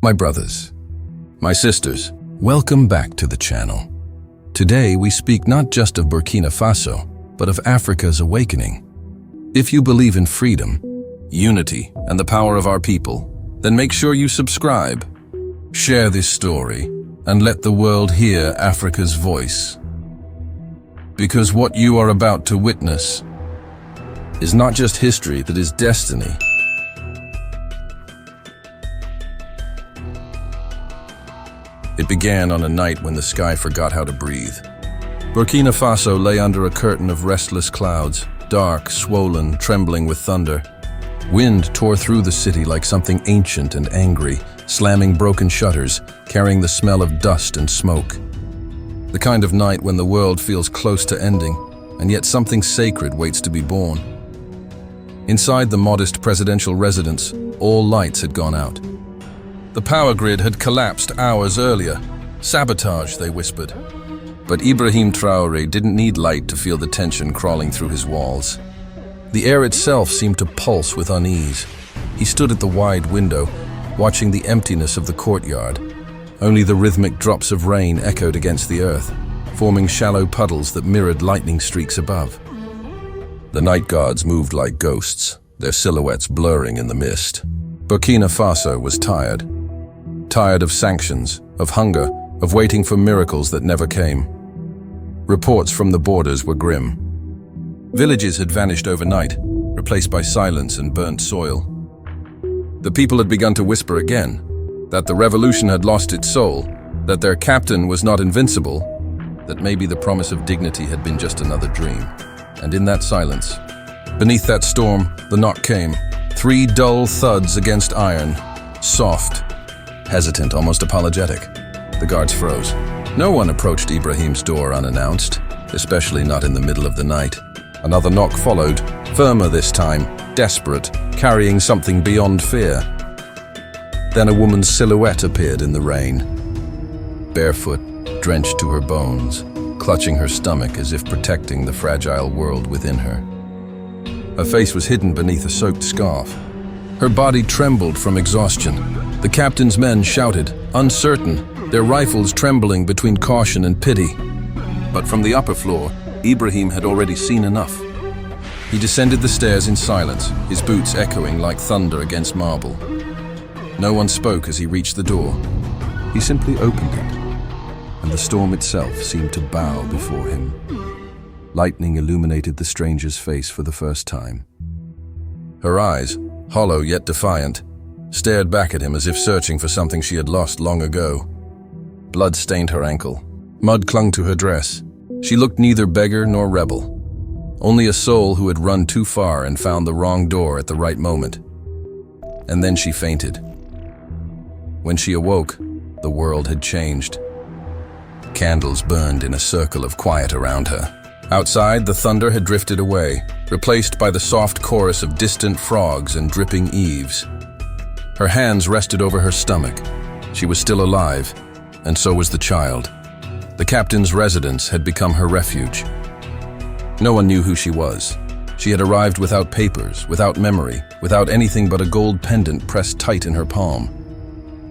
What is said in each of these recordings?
My brothers, my sisters, welcome back to the channel. Today we speak not just of Burkina Faso, but of Africa's awakening. If you believe in freedom, unity, and the power of our people, then make sure you subscribe, share this story, and let the world hear Africa's voice. Because what you are about to witness is not just history, that is destiny. It began on a night when the sky forgot how to breathe. Burkina Faso lay under a curtain of restless clouds, dark, swollen, trembling with thunder. Wind tore through the city like something ancient and angry, slamming broken shutters, carrying the smell of dust and smoke. The kind of night when the world feels close to ending, and yet something sacred waits to be born. Inside the modest presidential residence, all lights had gone out. The power grid had collapsed hours earlier. Sabotage, they whispered. But Ibrahim Traoré didn't need light to feel the tension crawling through his walls. The air itself seemed to pulse with unease. He stood at the wide window, watching the emptiness of the courtyard. Only the rhythmic drops of rain echoed against the earth, forming shallow puddles that mirrored lightning streaks above. The night guards moved like ghosts, their silhouettes blurring in the mist. Burkina Faso was tired. Tired of sanctions, of hunger, of waiting for miracles that never came. Reports from the borders were grim. Villages had vanished overnight, replaced by silence and burnt soil. The people had begun to whisper again, that the revolution had lost its soul, that their captain was not invincible, that maybe the promise of dignity had been just another dream. And in that silence, beneath that storm, the knock came. 3 dull thuds against iron, soft, hesitant, almost apologetic. The guards froze. No one approached Ibrahim's door unannounced, especially not in the middle of the night. Another knock followed, firmer this time, desperate, carrying something beyond fear. Then a woman's silhouette appeared in the rain, barefoot, drenched to her bones, clutching her stomach as if protecting the fragile world within her. Her face was hidden beneath a soaked scarf. Her body trembled from exhaustion. The captain's men shouted, uncertain, their rifles trembling between caution and pity. But from the upper floor, Ibrahim had already seen enough. He descended the stairs in silence, his boots echoing like thunder against marble. No one spoke as he reached the door. He simply opened it, and the storm itself seemed to bow before him. Lightning illuminated the stranger's face for the first time. Her eyes, hollow yet defiant, stared back at him as if searching for something she had lost long ago. Blood stained her ankle. Mud clung to her dress. She looked neither beggar nor rebel. Only a soul who had run too far and found the wrong door at the right moment. And then she fainted. When she awoke, the world had changed. Candles burned in a circle of quiet around her. Outside, the thunder had drifted away, replaced by the soft chorus of distant frogs and dripping eaves. Her hands rested over her stomach. She was still alive, and so was the child. The captain's residence had become her refuge. No one knew who she was. She had arrived without papers, without memory, without anything but a gold pendant pressed tight in her palm.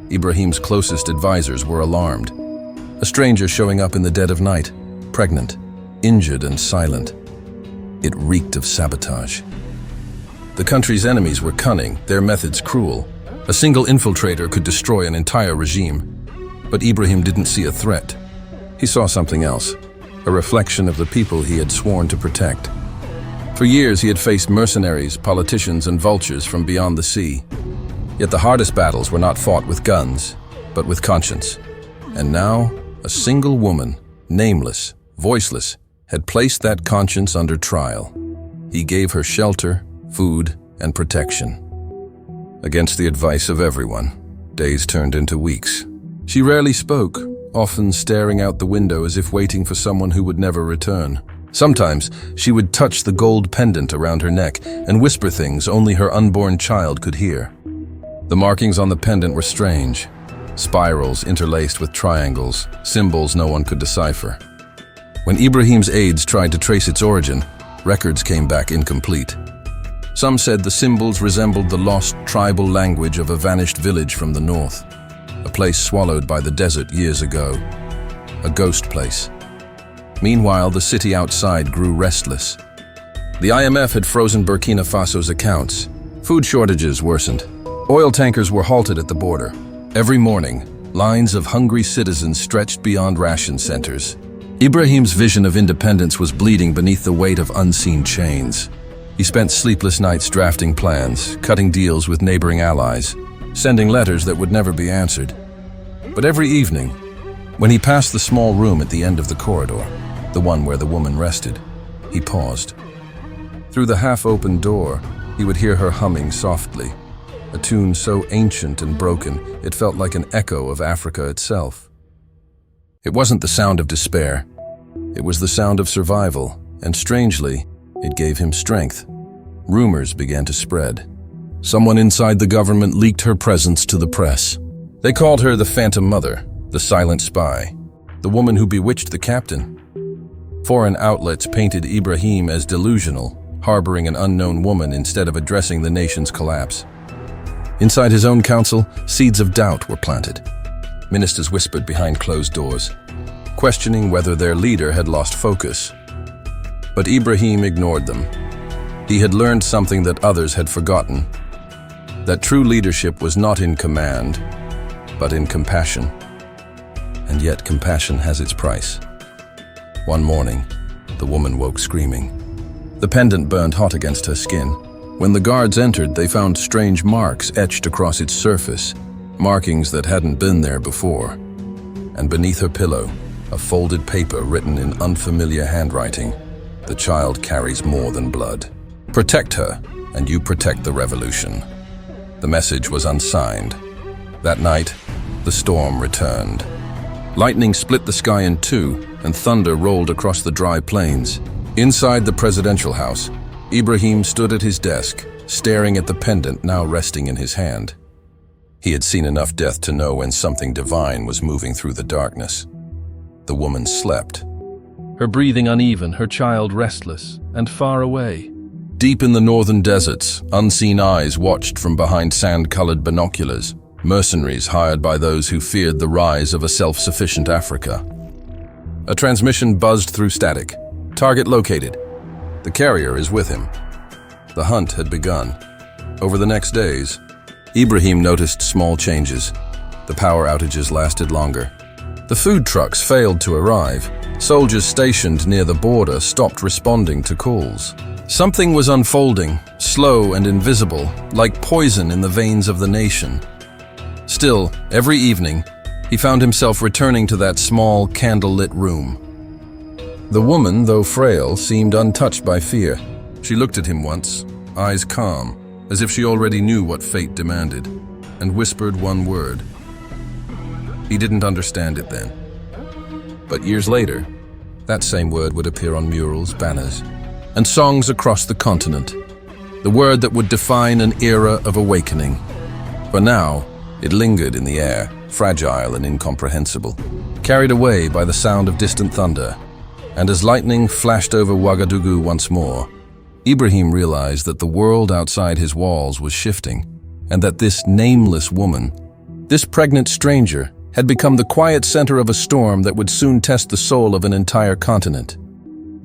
Ibrahim's closest advisors were alarmed. A stranger showing up in the dead of night, pregnant, injured and silent. It reeked of sabotage. The country's enemies were cunning, their methods cruel. A single infiltrator could destroy an entire regime. But Ibrahim didn't see a threat. He saw something else, a reflection of the people he had sworn to protect. For years he had faced mercenaries, politicians, and vultures from beyond the sea. Yet the hardest battles were not fought with guns, but with conscience. And now, a single woman, nameless, voiceless, had placed that conscience under trial. He gave her shelter, food, and protection. Against the advice of everyone, days turned into weeks. She rarely spoke, often staring out the window as if waiting for someone who would never return. Sometimes she would touch the gold pendant around her neck and whisper things only her unborn child could hear. The markings on the pendant were strange, spirals interlaced with triangles, symbols no one could decipher. When Ibrahim's aides tried to trace its origin, records came back incomplete. Some said the symbols resembled the lost tribal language of a vanished village from the north. a place swallowed by the desert years ago. A ghost place. Meanwhile, the city outside grew restless. The IMF had frozen Burkina Faso's accounts. Food shortages worsened. Oil tankers were halted at the border. Every morning, lines of hungry citizens stretched beyond ration centers. Ibrahim's vision of independence was bleeding beneath the weight of unseen chains. He spent sleepless nights drafting plans, cutting deals with neighboring allies, sending letters that would never be answered. But every evening, when he passed the small room at the end of the corridor, the one where the woman rested, he paused. Through the half-open door, he would hear her humming softly, a tune so ancient and broken it felt like an echo of Africa itself. It wasn't the sound of despair. It was the sound of survival, and strangely, it gave him strength. Rumors began to spread. Someone inside the government leaked her presence to the press. They called her the Phantom Mother, the Silent Spy, the woman who bewitched the captain. Foreign outlets painted Ibrahim as delusional, harboring an unknown woman instead of addressing the nation's collapse. Inside his own council, seeds of doubt were planted. Ministers whispered behind closed doors, questioning whether their leader had lost focus. But Ibrahim ignored them. He had learned something that others had forgotten, that true leadership was not in command, but in compassion. And yet compassion has its price. One morning, the woman woke screaming. The pendant burned hot against her skin. When the guards entered, they found strange marks etched across its surface, markings that hadn't been there before. And beneath her pillow, a folded paper written in unfamiliar handwriting. The child carries more than blood. Protect her, and you protect the revolution. The message was unsigned. That night, the storm returned. Lightning split the sky in two, and thunder rolled across the dry plains. Inside the presidential house, Ibrahim stood at his desk, staring at the pendant now resting in his hand. He had seen enough death to know when something divine was moving through the darkness. The woman slept. Her breathing uneven, her child restless, and far away. Deep in the northern deserts, unseen eyes watched from behind sand-colored binoculars, mercenaries hired by those who feared the rise of a self-sufficient Africa. A transmission buzzed through static. Target located. The carrier is with him. The hunt had begun. Over the next days, Ibrahim noticed small changes. The power outages lasted longer. The food trucks failed to arrive. Soldiers stationed near the border stopped responding to calls. Something was unfolding, slow and invisible, like poison in the veins of the nation. Still, every evening, he found himself returning to that small, candle-lit room. The woman, though frail, seemed untouched by fear. She looked at him once, eyes calm, as if she already knew what fate demanded, and whispered one word. He didn't understand it then. But years later, that same word would appear on murals, banners, and songs across the continent. The word that would define an era of awakening. For now, it lingered in the air, fragile and incomprehensible, carried away by the sound of distant thunder. And as lightning flashed over Ouagadougou once more, Ibrahim realized that the world outside his walls was shifting, and that this nameless woman, this pregnant stranger, had become the quiet center of a storm that would soon test the soul of an entire continent.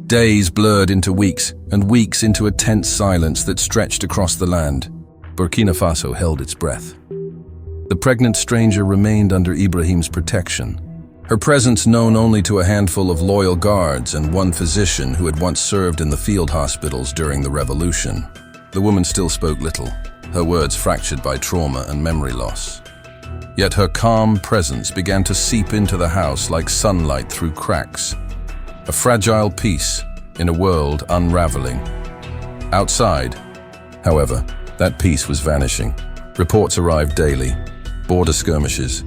Days blurred into weeks, and weeks into a tense silence that stretched across the land. Burkina Faso held its breath. The pregnant stranger remained under Ibrahim's protection, her presence known only to a handful of loyal guards and one physician who had once served in the field hospitals during the revolution. The woman still spoke little, her words fractured by trauma and memory loss. Yet her calm presence began to seep into the house like sunlight through cracks. A fragile peace in a world unraveling. Outside, however, that peace was vanishing. Reports arrived daily. Border skirmishes.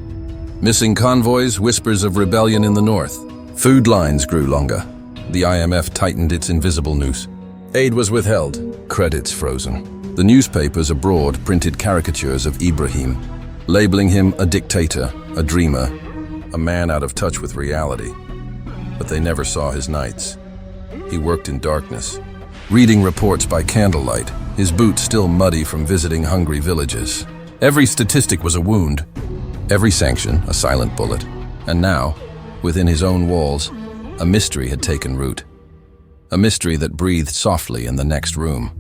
Missing convoys, whispers of rebellion in the north. Food lines grew longer. The IMF tightened its invisible noose. Aid was withheld, credits frozen. The newspapers abroad printed caricatures of Ibrahim, labeling him a dictator, a dreamer, a man out of touch with reality. But they never saw his nights. He worked in darkness, reading reports by candlelight, his boots still muddy from visiting hungry villages. Every statistic was a wound. Every sanction, a silent bullet. And now, within his own walls, a mystery had taken root. A mystery that breathed softly in the next room.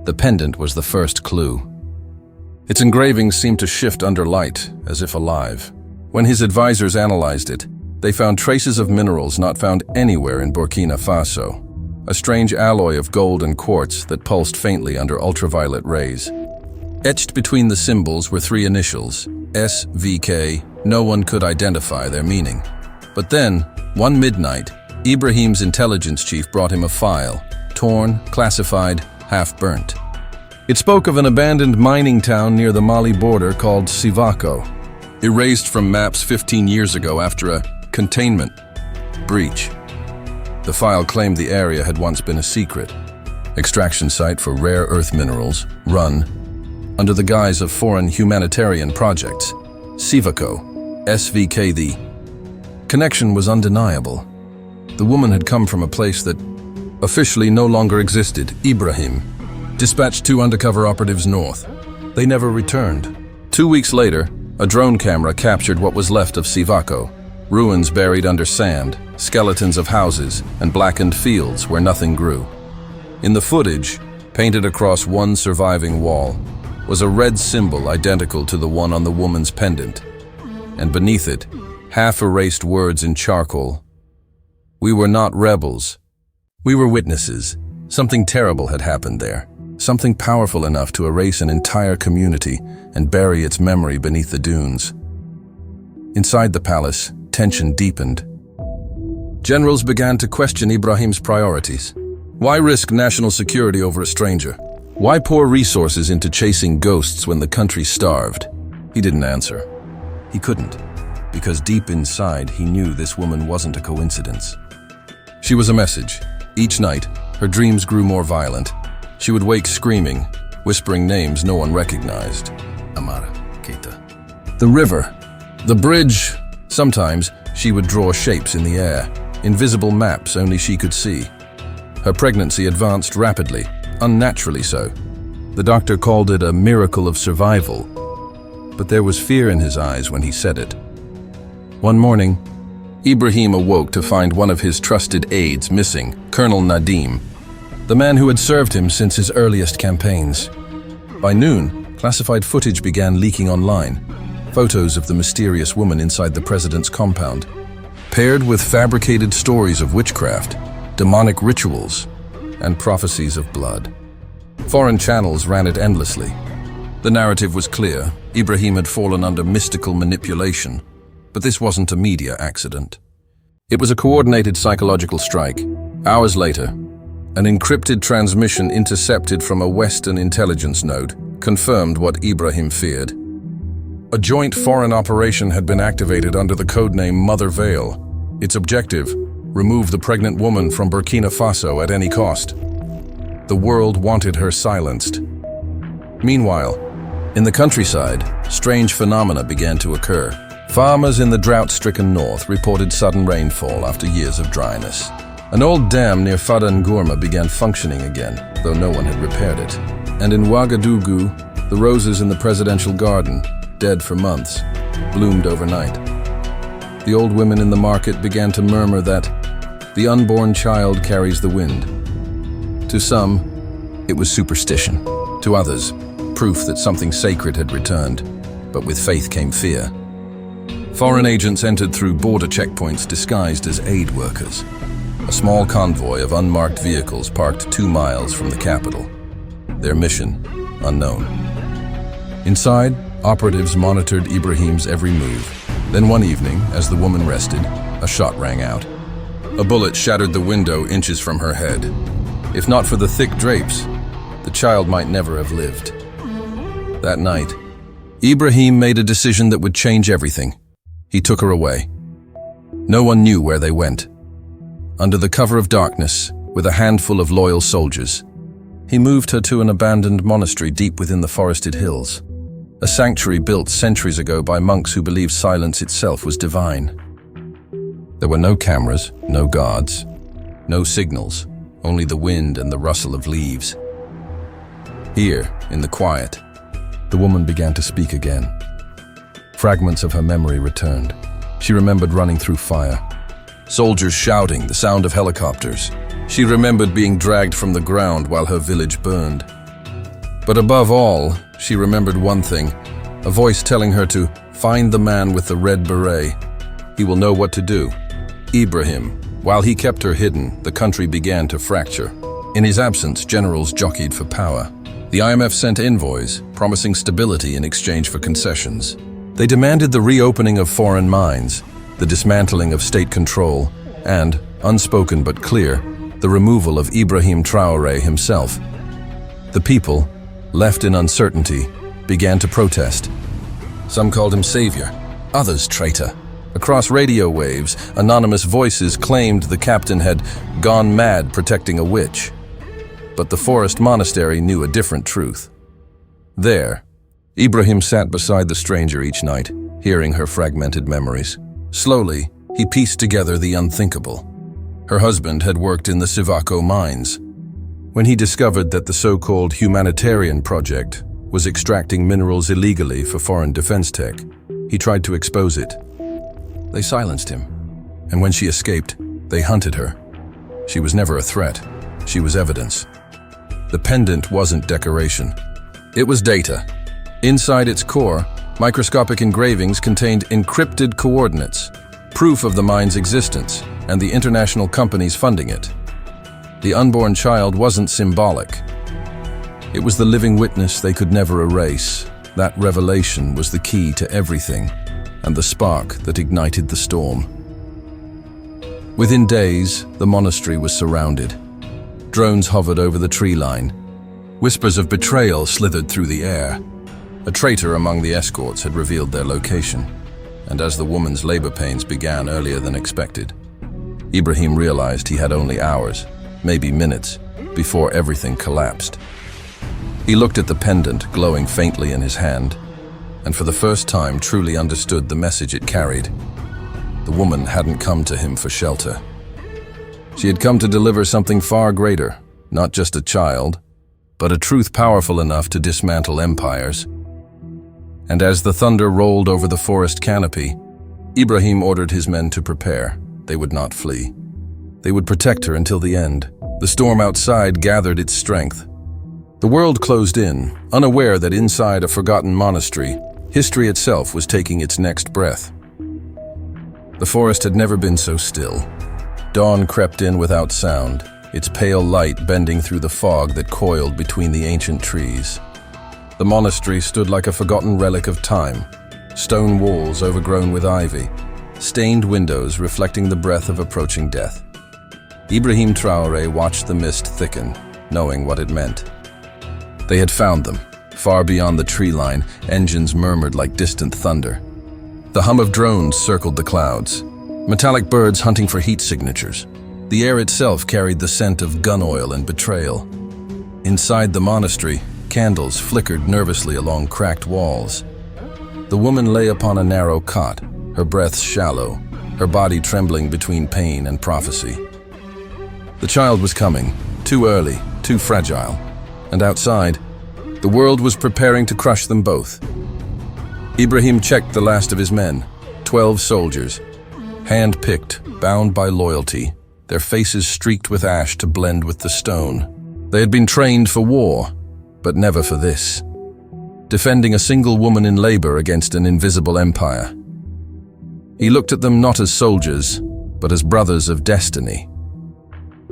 The pendant was the first clue. Its engravings seemed to shift under light, as if alive. When his advisors analyzed it, they found traces of minerals not found anywhere in Burkina Faso. A strange alloy of gold and quartz that pulsed faintly under ultraviolet rays. Etched between the symbols were three initials, SVK. No one could identify their meaning. But then, one midnight, Ibrahim's intelligence chief brought him a file, torn, classified, half-burnt. It spoke of an abandoned mining town near the Mali border called Sivako, erased from maps 15 years ago after a containment breach. The file claimed the area had once been a secret extraction site for rare earth minerals, run under the guise of foreign humanitarian projects. Sivako, SVK. The connection was undeniable. The woman had come from a place that officially no longer existed. Ibrahim dispatched 2 undercover operatives north. They never returned. 2 weeks later, a drone camera captured what was left of Sivako. Ruins buried under sand, skeletons of houses, and blackened fields where nothing grew. In the footage, painted across one surviving wall, was a red symbol identical to the one on the woman's pendant, and beneath it, half-erased words in charcoal. We were not rebels. We were witnesses. Something terrible had happened there. Something powerful enough to erase an entire community and bury its memory beneath the dunes. Inside the palace, tension deepened. Generals began to question Ibrahim's priorities. Why risk national security over a stranger? Why pour resources into chasing ghosts when the country starved? He didn't answer. He couldn't, because deep inside he knew this woman wasn't a coincidence. She was a message. Each night, her dreams grew more violent. She would wake screaming, whispering names no one recognized. Amara, Keita. The river, the bridge. Sometimes she would draw shapes in the air, invisible maps only she could see. Her pregnancy advanced rapidly, unnaturally so. The doctor called it a miracle of survival, but there was fear in his eyes when he said it. One morning, Ibrahim awoke to find one of his trusted aides missing, Colonel Nadim, the man who had served him since his earliest campaigns. By noon, classified footage began leaking online, photos of the mysterious woman inside the president's compound, paired with fabricated stories of witchcraft, demonic rituals, and prophecies of blood. Foreign channels ran it endlessly. The narrative was clear. Ibrahim had fallen under mystical manipulation, but this wasn't a media accident. It was a coordinated psychological strike. Hours later, an encrypted transmission intercepted from a Western intelligence node confirmed what Ibrahim feared. A joint foreign operation had been activated under the codename Mother Veil. Its objective: remove the pregnant woman from Burkina Faso at any cost. The world wanted her silenced. Meanwhile, in the countryside, strange phenomena began to occur. Farmers in the drought-stricken north reported sudden rainfall after years of dryness. An old dam near Fada Ngourma began functioning again, though no one had repaired it. And in Ouagadougou, the roses in the presidential garden, dead for months, bloomed overnight. The old women in the market began to murmur that the unborn child carries the wind. To some, it was superstition. To others, proof that something sacred had returned. But with faith came fear. Foreign agents entered through border checkpoints disguised as aid workers. A small convoy of unmarked vehicles parked 2 miles from the capital. Their mission, unknown. Inside, operatives monitored Ibrahim's every move. Then one evening, as the woman rested, a shot rang out. A bullet shattered the window inches from her head. If not for the thick drapes, the child might never have lived. That night, Ibrahim made a decision that would change everything. He took her away. No one knew where they went. Under the cover of darkness, with a handful of loyal soldiers, he moved her to an abandoned monastery deep within the forested hills. A sanctuary built centuries ago by monks who believed silence itself was divine. There were no cameras, no guards, no signals, only the wind and the rustle of leaves. Here, in the quiet, the woman began to speak again. Fragments of her memory returned. She remembered running through fire. Soldiers shouting, the sound of helicopters. She remembered being dragged from the ground while her village burned. But above all, she remembered one thing, a voice telling her to find the man with the red beret. He will know what to do. Ibrahim. While he kept her hidden, the country began to fracture. In his absence, generals jockeyed for power. The IMF sent envoys, promising stability in exchange for concessions. They demanded the reopening of foreign mines, the dismantling of state control, and, unspoken but clear, the removal of Ibrahim Traoré himself. The people, left in uncertainty, began to protest. Some called him savior, others traitor. Across radio waves, anonymous voices claimed the captain had gone mad protecting a witch. But the forest monastery knew a different truth. There, Ibrahim sat beside the stranger each night, hearing her fragmented memories. Slowly, he pieced together the unthinkable. Her husband had worked in the Sivako mines. When he discovered that the so-called humanitarian project was extracting minerals illegally for foreign defense tech, he tried to expose it. They silenced him, and when she escaped, they hunted her. She was never a threat. She was evidence. The pendant wasn't decoration. It was data. Inside its core, microscopic engravings contained encrypted coordinates, proof of the mine's existence, and the international companies funding it. The unborn child wasn't symbolic. It was the living witness they could never erase. That revelation was the key to everything, and the spark that ignited the storm. Within days, the monastery was surrounded. Drones hovered over the tree line. Whispers of betrayal slithered through the air. A traitor among the escorts had revealed their location, and as the woman's labor pains began earlier than expected, Ibrahim realized he had only hours, maybe minutes, before everything collapsed. He looked at the pendant glowing faintly in his hand, and for the first time truly understood the message it carried. The woman hadn't come to him for shelter. She had come to deliver something far greater, not just a child, but a truth powerful enough to dismantle empires. And as the thunder rolled over the forest canopy, Ibrahim ordered his men to prepare. They would not flee. They would protect her until the end. The storm outside gathered its strength. The world closed in, unaware that inside a forgotten monastery, history itself was taking its next breath. The forest had never been so still. Dawn crept in without sound, its pale light bending through the fog that coiled between the ancient trees. The monastery stood like a forgotten relic of time, stone walls overgrown with ivy, stained windows reflecting the breath of approaching death. Ibrahim Traoré watched the mist thicken, knowing what it meant. They had found them. Far beyond the tree line, engines murmured like distant thunder. The hum of drones circled the clouds, metallic birds hunting for heat signatures. The air itself carried the scent of gun oil and betrayal. Inside the monastery, candles flickered nervously along cracked walls. The woman lay upon a narrow cot, her breath shallow, her body trembling between pain and prophecy. The child was coming, too early, too fragile, and outside, the world was preparing to crush them both. Ibrahim checked the last of his men, 12 soldiers, hand-picked, bound by loyalty, their faces streaked with ash to blend with the stone. They had been trained for war, but never for this. Defending a single woman in labor against an invisible empire. He looked at them not as soldiers, but as brothers of destiny.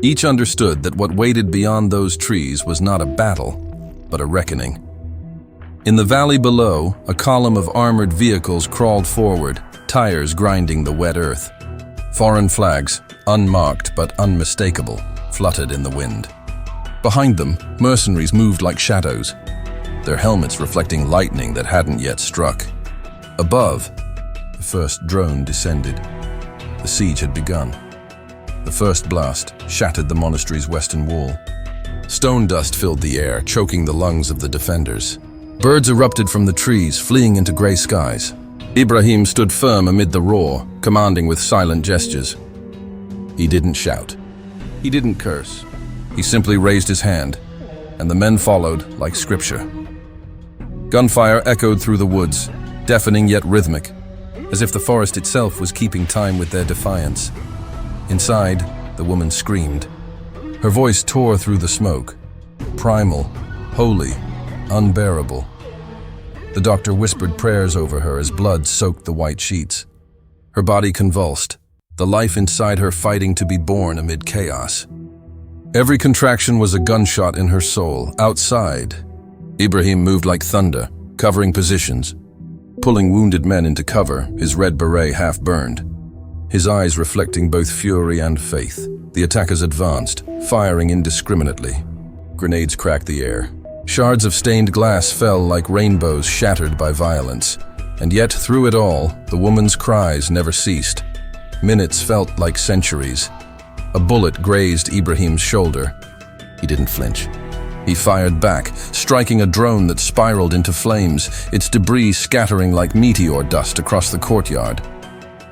Each understood that what waited beyond those trees was not a battle, but a reckoning. In the valley below, a column of armored vehicles crawled forward, tires grinding the wet earth. Foreign flags, unmarked but unmistakable, fluttered in the wind. Behind them, mercenaries moved like shadows, their helmets reflecting lightning that hadn't yet struck. Above, the first drone descended. The siege had begun. The first blast shattered the monastery's western wall. Stone dust filled the air, choking the lungs of the defenders. Birds erupted from the trees, fleeing into gray skies. Ibrahim stood firm amid the roar, commanding with silent gestures. He didn't shout. He didn't curse. He simply raised his hand, and the men followed like scripture. Gunfire echoed through the woods. deafening yet rhythmic, as if the forest itself was keeping time with their defiance. Inside, the woman screamed. Her voice tore through the smoke, primal, holy, unbearable. The doctor whispered prayers over her as blood soaked the white sheets. Her body convulsed, the life inside her fighting to be born amid chaos. Every contraction was a gunshot in her soul. Outside, Ibrahim moved like thunder, covering positions, pulling wounded men into cover, his red beret half burned, his eyes reflecting both fury and faith. The attackers advanced, firing indiscriminately. Grenades cracked the air. Shards of stained glass fell like rainbows shattered by violence. And yet, through it all, the woman's cries never ceased. Minutes felt like centuries. A bullet grazed Ibrahim's shoulder. He didn't flinch. He fired back, striking a drone that spiraled into flames, its debris scattering like meteor dust across the courtyard.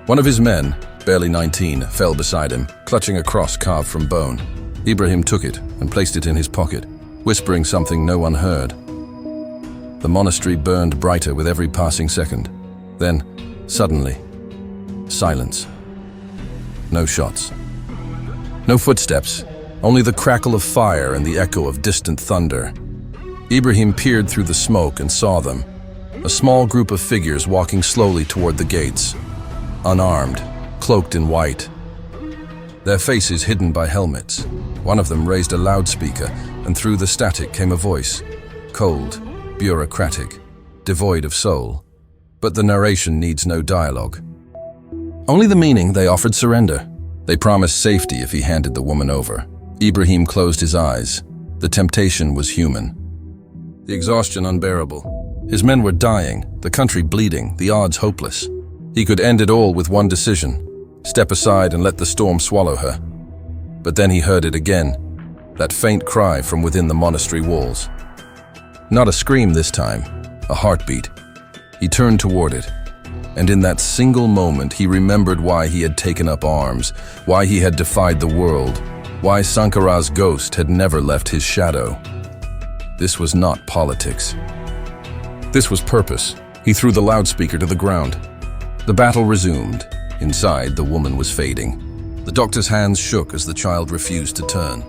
One of his men, barely 19, fell beside him, clutching a cross carved from bone. Ibrahim took it and placed it in his pocket, whispering something no one heard. The monastery burned brighter with every passing second. Then, suddenly, silence. No shots. No footsteps, only the crackle of fire and the echo of distant thunder. Ibrahim peered through the smoke and saw them, a small group of figures walking slowly toward the gates, unarmed, cloaked in white, their faces hidden by helmets. One of them raised a loudspeaker, and through the static came a voice, cold, bureaucratic, devoid of soul. But the narration needs no dialogue. Only the meaning. They offered surrender. They promised safety if he handed the woman over. Ibrahim closed his eyes. The temptation was human. The exhaustion unbearable. His men were dying, the country bleeding, the odds hopeless. He could end it all with one decision: step aside and let the storm swallow her. But then he heard it again, that faint cry from within the monastery walls. Not a scream this time, a heartbeat. He turned toward it, and in that single moment he remembered why he had taken up arms, why he had defied the world, why Sankara's ghost had never left his shadow. This was not politics. This was purpose. He threw the loudspeaker to the ground. The battle resumed. Inside, the woman was fading. The doctor's hands shook as the child refused to turn.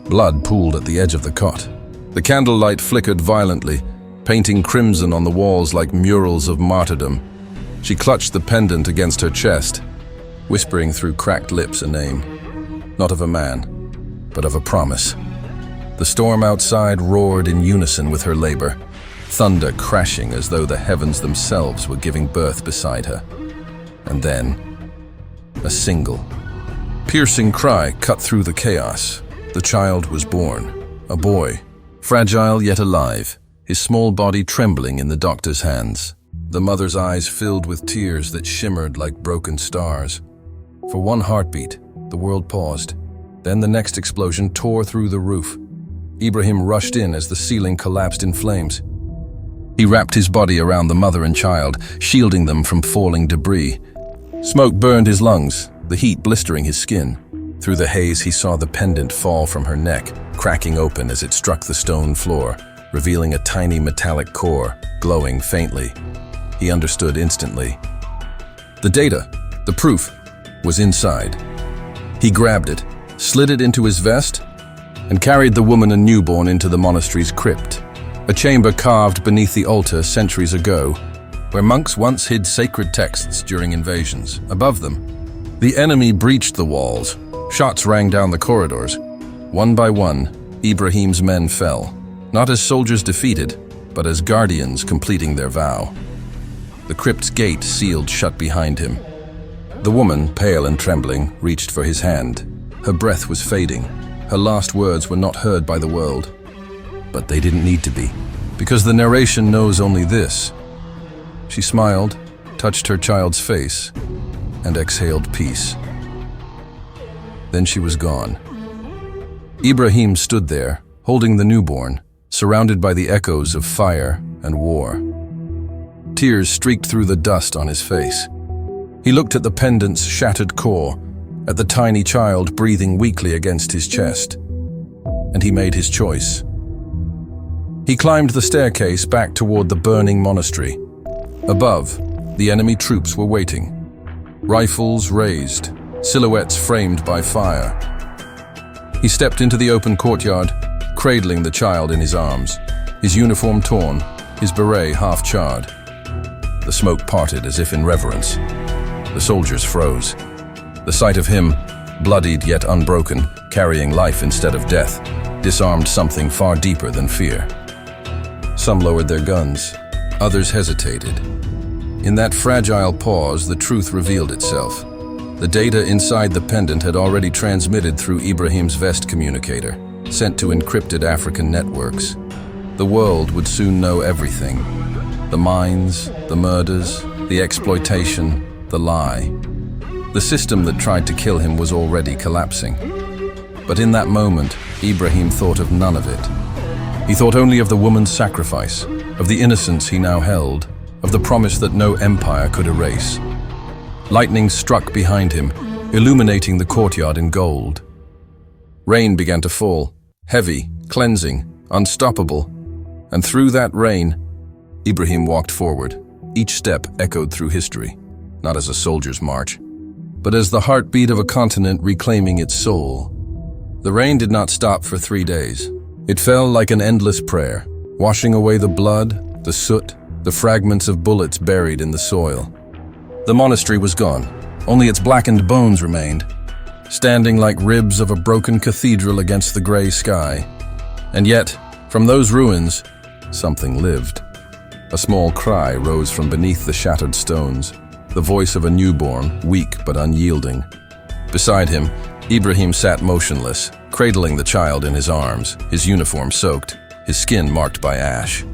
Blood pooled at the edge of the cot. The candlelight flickered violently, painting crimson on the walls like murals of martyrdom. She clutched the pendant against her chest, whispering through cracked lips a name. Not of a man, but of a promise. The storm outside roared in unison with her labor, thunder crashing as though the heavens themselves were giving birth beside her. And then, a single, piercing cry cut through the chaos. The child was born, a boy, fragile yet alive, his small body trembling in the doctor's hands. The mother's eyes filled with tears that shimmered like broken stars. For one heartbeat, the world paused. Then the next explosion tore through the roof. Ibrahim rushed in as the ceiling collapsed in flames. He wrapped his body around the mother and child, shielding them from falling debris. Smoke burned his lungs, the heat blistering his skin. Through the haze, he saw the pendant fall from her neck, cracking open as it struck the stone floor, revealing a tiny metallic core, glowing faintly. He understood instantly. The data, the proof, was inside. He grabbed it, slid it into his vest, and carried the woman and newborn into the monastery's crypt, a chamber carved beneath the altar centuries ago, where monks once hid sacred texts during invasions. Above them, the enemy breached the walls. Shots rang down the corridors. One by one, Ibrahim's men fell, not as soldiers defeated, but as guardians completing their vow. The crypt's gate sealed shut behind him. The woman, pale and trembling, reached for his hand. Her breath was fading. Her last words were not heard by the world. But they didn't need to be, because the narration knows only this. She smiled, touched her child's face, and exhaled peace. Then she was gone. Ibrahim stood there, holding the newborn, surrounded by the echoes of fire and war. Tears streaked through the dust on his face. He looked at the pendant's shattered core, at the tiny child breathing weakly against his chest, and he made his choice. He climbed the staircase back toward the burning monastery. Above, the enemy troops were waiting. Rifles raised, silhouettes framed by fire. He stepped into the open courtyard, cradling the child in his arms, his uniform torn, his beret half-charred. The smoke parted as if in reverence. The soldiers froze. The sight of him, bloodied yet unbroken, carrying life instead of death, disarmed something far deeper than fear. Some lowered their guns, others hesitated. In that fragile pause, the truth revealed itself. The data inside the pendant had already transmitted through Ibrahim's vest communicator, sent to encrypted African networks. The world would soon know everything. The mines, the murders, the exploitation, the lie. The system that tried to kill him was already collapsing. But in that moment, Ibrahim thought of none of it. He thought only of the woman's sacrifice, of the innocence he now held, of the promise that no empire could erase. Lightning struck behind him, illuminating the courtyard in gold. Rain began to fall, heavy, cleansing, unstoppable. And through that rain, Ibrahim walked forward. Each step echoed through history, not as a soldier's march, but as the heartbeat of a continent reclaiming its soul. The rain did not stop for 3 days. It fell like an endless prayer, washing away the blood, the soot, the fragments of bullets buried in the soil. The monastery was gone. Only its blackened bones remained, standing like ribs of a broken cathedral against the gray sky. And yet, from those ruins, something lived. A small cry rose from beneath the shattered stones, the voice of a newborn, weak but unyielding. Beside him, Ibrahim sat motionless, cradling the child in his arms, his uniform soaked, his skin marked by ash.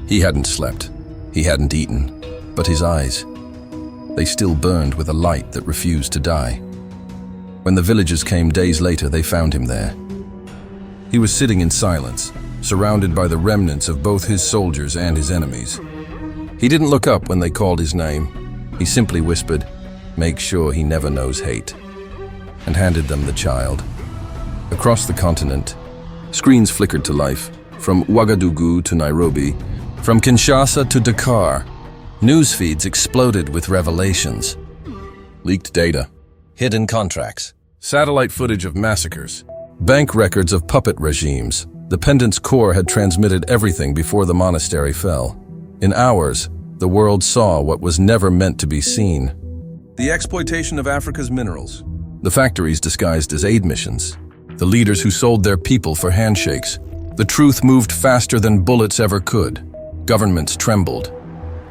He hadn't slept, he hadn't eaten, but his eyes, they still burned with a light that refused to die. When the villagers came days later, they found him there. He was sitting in silence, surrounded by the remnants of both his soldiers and his enemies. He didn't look up when they called his name. He simply whispered, "Make sure he never knows hate," and handed them the child. Across the continent, screens flickered to life, from Ouagadougou to Nairobi, from Kinshasa to Dakar. News feeds exploded with revelations. Leaked data, hidden contracts, satellite footage of massacres, bank records of puppet regimes. The pendant's core had transmitted everything before the monastery fell. In hours, the world saw what was never meant to be seen. The exploitation of Africa's minerals, the factories disguised as aid missions, the leaders who sold their people for handshakes. The truth moved faster than bullets ever could. Governments trembled.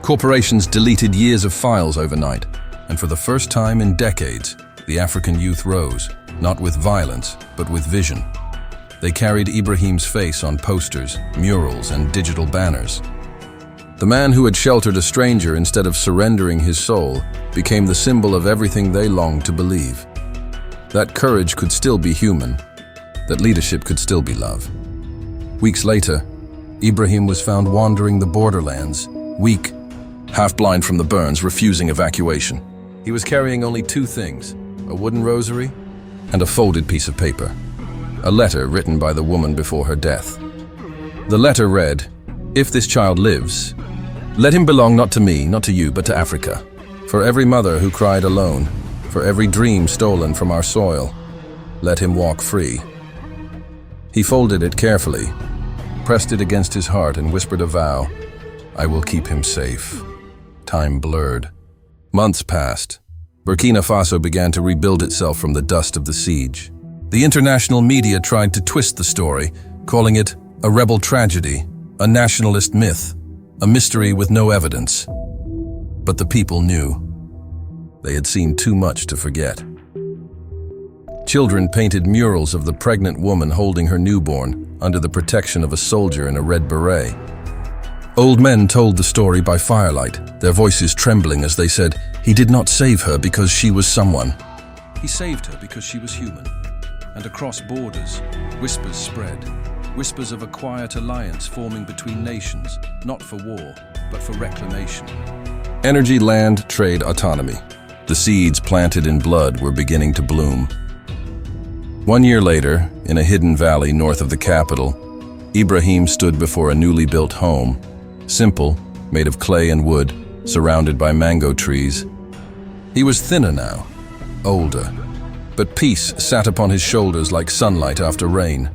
Corporations deleted years of files overnight. And for the first time in decades, the African youth rose, not with violence, but with vision. They carried Ibrahim's face on posters, murals, and digital banners. The man who had sheltered a stranger instead of surrendering his soul became the symbol of everything they longed to believe. That courage could still be human, that leadership could still be love. Weeks later, Ibrahim was found wandering the borderlands, weak, half-blind from the burns, refusing evacuation. He was carrying only 2 things, a wooden rosary and a folded piece of paper, a letter written by the woman before her death. The letter read, "If this child lives, let him belong not to me, not to you, but to Africa. For every mother who cried alone, for every dream stolen from our soil, let him walk free." He folded it carefully, pressed it against his heart and whispered a vow, "I will keep him safe." Time blurred. Months passed. Burkina Faso began to rebuild itself from the dust of the siege. The international media tried to twist the story, calling it a rebel tragedy, a nationalist myth, a mystery with no evidence. But the people knew. They had seen too much to forget. Children painted murals of the pregnant woman holding her newborn under the protection of a soldier in a red beret. Old men told the story by firelight, their voices trembling as they said, "He did not save her because she was someone. He saved her because she was human." And across borders, whispers spread, whispers of a quiet alliance forming between nations, not for war, but for reclamation. Energy, land, trade, autonomy. The seeds planted in blood were beginning to bloom. 1 year later, in a hidden valley north of the capital, Ibrahim stood before a newly built home, simple, made of clay and wood, surrounded by mango trees. He was thinner now, older, but peace sat upon his shoulders like sunlight after rain.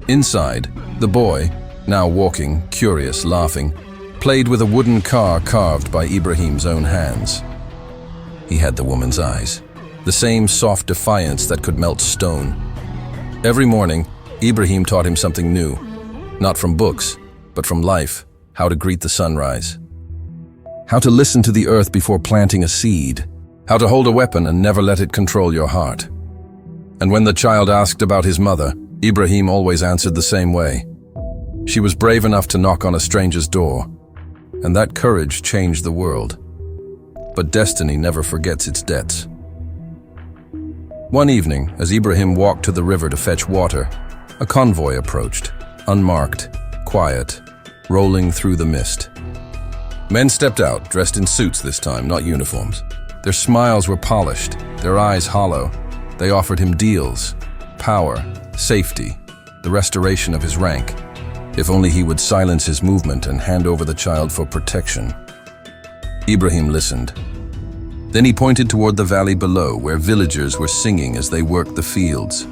Inside, the boy, now walking, curious, laughing, played with a wooden car carved by Ibrahim's own hands. He had the woman's eyes, the same soft defiance that could melt stone. Every morning, Ibrahim taught him something new, not from books, but from life, how to greet the sunrise, how to listen to the earth before planting a seed, how to hold a weapon and never let it control your heart. And when the child asked about his mother, Ibrahim always answered the same way. She was brave enough to knock on a stranger's door, and that courage changed the world. But destiny never forgets its debts. One evening, as Ibrahim walked to the river to fetch water, a convoy approached, unmarked, quiet, rolling through the mist. Men stepped out, dressed in suits this time, not uniforms. Their smiles were polished, their eyes hollow. They offered him deals, power, safety, the restoration of his rank, if only he would silence his movement and hand over the child for protection. Ibrahim listened. Then he pointed toward the valley below, where villagers were singing as they worked the fields,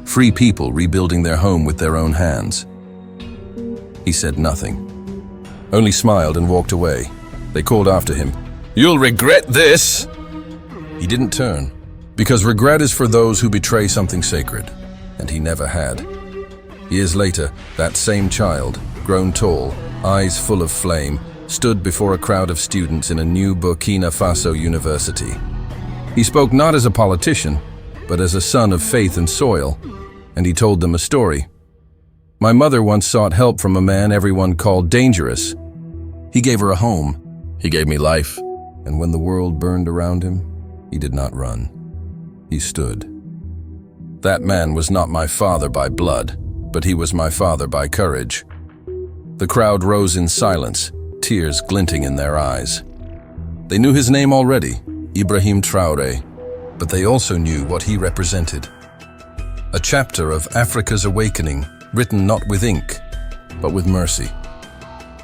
free people rebuilding their home with their own hands. He said nothing, only smiled and walked away. They called after him, "You'll regret this!" He didn't turn, because regret is for those who betray something sacred, and he never had. Years later, that same child, grown tall, eyes full of flame, stood before a crowd of students in a new Burkina Faso university. He spoke not as a politician, but as a son of faith and soil, and he told them a story. "My mother once sought help from a man everyone called dangerous. He gave her a home. He gave me life. And when the world burned around him, he did not run. He stood. That man was not my father by blood, but he was my father by courage." The crowd rose in silence, tears glinting in their eyes. They knew his name already, Ibrahim Traoré, but they also knew what he represented. A chapter of Africa's awakening, written not with ink, but with mercy.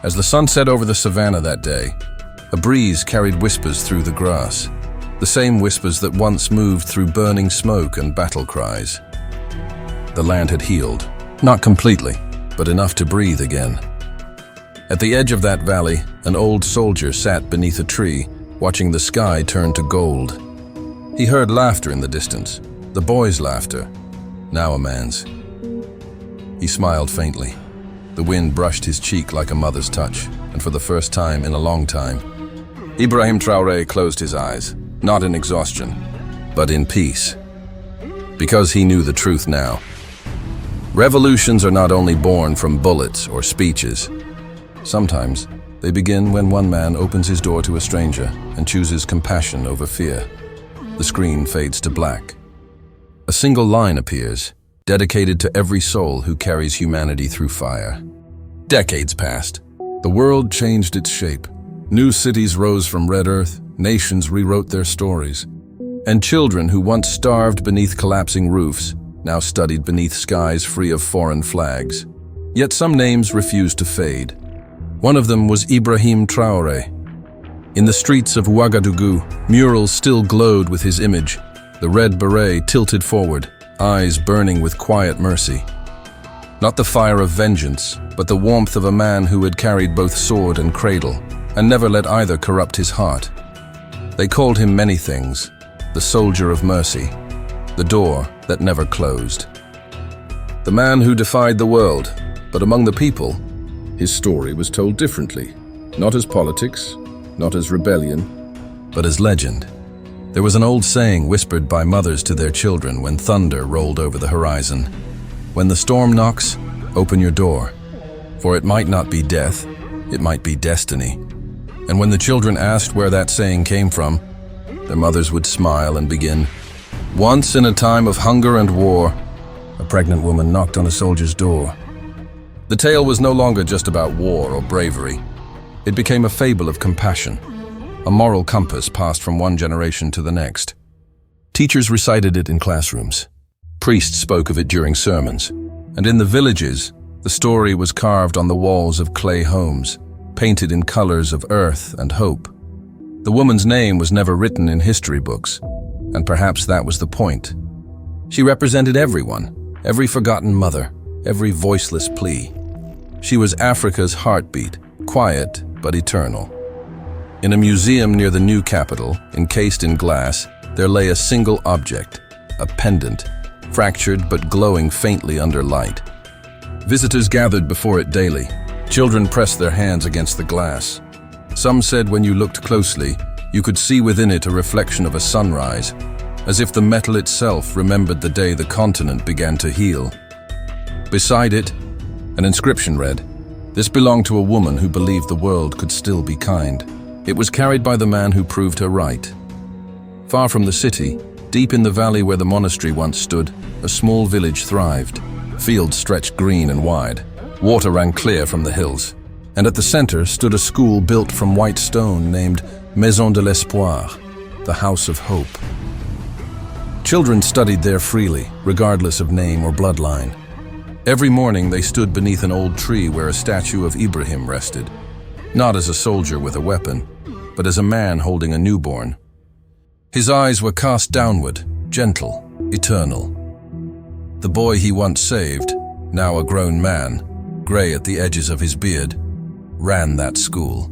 As the sun set over the savannah that day, a breeze carried whispers through the grass, the same whispers that once moved through burning smoke and battle cries. The land had healed, not completely, but enough to breathe again. At the edge of that valley, an old soldier sat beneath a tree, watching the sky turn to gold. He heard laughter in the distance, the boy's laughter, now a man's. He smiled faintly. The wind brushed his cheek like a mother's touch, and for the first time in a long time, Ibrahim Traoré closed his eyes, not in exhaustion, but in peace. Because he knew the truth now. Revolutions are not only born from bullets or speeches. Sometimes they begin when one man opens his door to a stranger and chooses compassion over fear. The screen fades to black. A single line appears, dedicated to every soul who carries humanity through fire. Decades passed. The world changed its shape. New cities rose from red earth, nations rewrote their stories. And children who once starved beneath collapsing roofs now studied beneath skies free of foreign flags. Yet some names refused to fade. One of them was Ibrahim Traoré. In the streets of Ouagadougou, murals still glowed with his image, the red beret tilted forward, eyes burning with quiet mercy. Not the fire of vengeance, but the warmth of a man who had carried both sword and cradle, and never let either corrupt his heart. They called him many things, the soldier of mercy, the door that never closed. The man who defied the world, but among the people, his story was told differently, not as politics, not as rebellion, but as legend. There was an old saying whispered by mothers to their children when thunder rolled over the horizon. When the storm knocks, open your door, for it might not be death, it might be destiny. And when the children asked where that saying came from, their mothers would smile and begin, "Once in a time of hunger and war, a pregnant woman knocked on a soldier's door." The tale was no longer just about war or bravery. It became a fable of compassion, a moral compass passed from one generation to the next. Teachers recited it in classrooms. Priests spoke of it during sermons. And in the villages, the story was carved on the walls of clay homes, painted in colors of earth and hope. The woman's name was never written in history books, and perhaps that was the point. She represented everyone, every forgotten mother, every voiceless plea. She was Africa's heartbeat, quiet but eternal. In a museum near the new capital, encased in glass, there lay a single object, a pendant, fractured but glowing faintly under light. Visitors gathered before it daily. Children pressed their hands against the glass. Some said when you looked closely, you could see within it a reflection of a sunrise, as if the metal itself remembered the day the continent began to heal. Beside it, an inscription read, "This belonged to a woman who believed the world could still be kind." It was carried by the man who proved her right. Far from the city, deep in the valley where the monastery once stood, a small village thrived. Fields stretched green and wide. Water ran clear from the hills. And at the center stood a school built from white stone named Maison de l'Espoir, the House of Hope. Children studied there freely, regardless of name or bloodline. Every morning they stood beneath an old tree where a statue of Ibrahim rested, not as a soldier with a weapon, but as a man holding a newborn. His eyes were cast downward, gentle, eternal. The boy he once saved, now a grown man, gray at the edges of his beard, ran that school.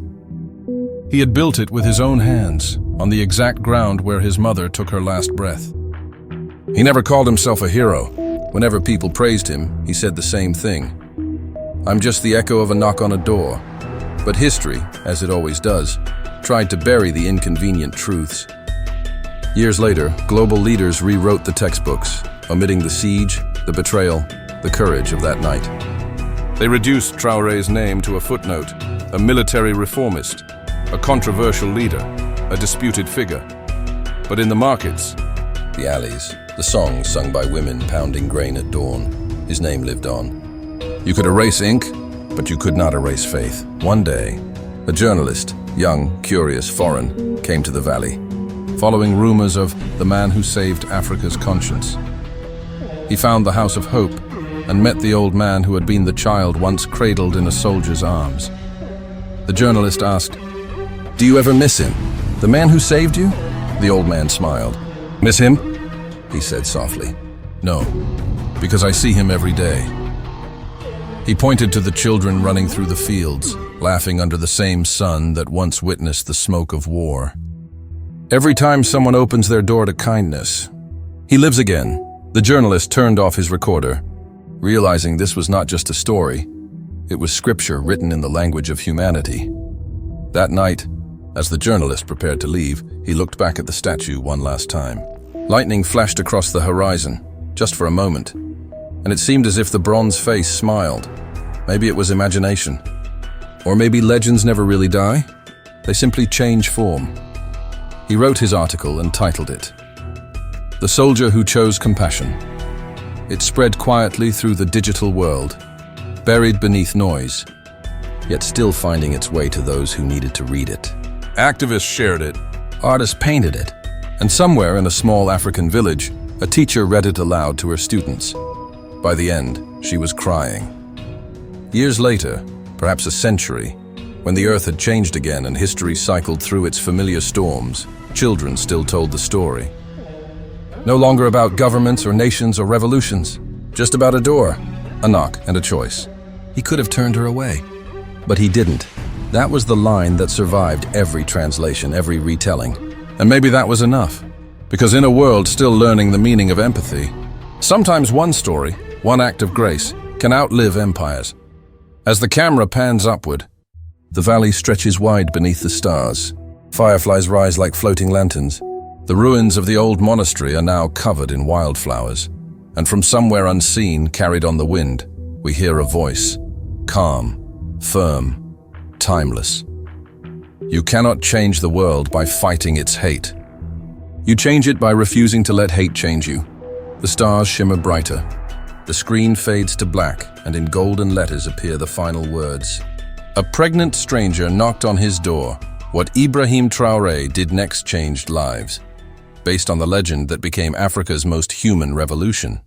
He had built it with his own hands, on the exact ground where his mother took her last breath. He never called himself a hero. Whenever people praised him, he said the same thing. "I'm just the echo of a knock on a door." But history, as it always does, tried to bury the inconvenient truths. Years later, global leaders rewrote the textbooks, omitting the siege, the betrayal, the courage of that night. They reduced Traoré's name to a footnote, a military reformist, a controversial leader, a disputed figure. But in the markets, the alleys, the songs sung by women pounding grain at dawn, his name lived on. You could erase ink, but you could not erase faith. One day, a journalist, young, curious, foreign, came to the valley, following rumors of the man who saved Africa's conscience. He found the House of Hope and met the old man who had been the child once cradled in a soldier's arms. The journalist asked, "Do you ever miss him? The man who saved you?" The old man smiled. "Miss him?" he said softly. "No, because I see him every day." He pointed to the children running through the fields, laughing under the same sun that once witnessed the smoke of war. Every time someone opens their door to kindness, he lives again. The journalist turned off his recorder, realizing this was not just a story, it was scripture written in the language of humanity. That night, as the journalist prepared to leave, he looked back at the statue one last time. Lightning flashed across the horizon, just for a moment, and it seemed as if the bronze face smiled. Maybe it was imagination. Or maybe legends never really die. They simply change form. He wrote his article and titled it, "The Soldier Who Chose Compassion." It spread quietly through the digital world, buried beneath noise, yet still finding its way to those who needed to read it. Activists shared it, artists painted it, and somewhere in a small African village, a teacher read it aloud to her students. By the end, she was crying. Years later, perhaps a century, when the earth had changed again and history cycled through its familiar storms, children still told the story. No longer about governments or nations or revolutions, just about a door, a knock, and a choice. He could have turned her away, but he didn't. That was the line that survived every translation, every retelling. And maybe that was enough, because in a world still learning the meaning of empathy, sometimes one story, one act of grace, can outlive empires. As the camera pans upward, the valley stretches wide beneath the stars. Fireflies rise like floating lanterns. The ruins of the old monastery are now covered in wildflowers, and from somewhere unseen, carried on the wind, we hear a voice, calm, firm, timeless. You cannot change the world by fighting its hate. You change it by refusing to let hate change you. The stars shimmer brighter. The screen fades to black, and in golden letters appear the final words. A pregnant stranger knocked on his door. What Ibrahim Traoré did next changed lives, based on the legend that became Africa's most human revolution.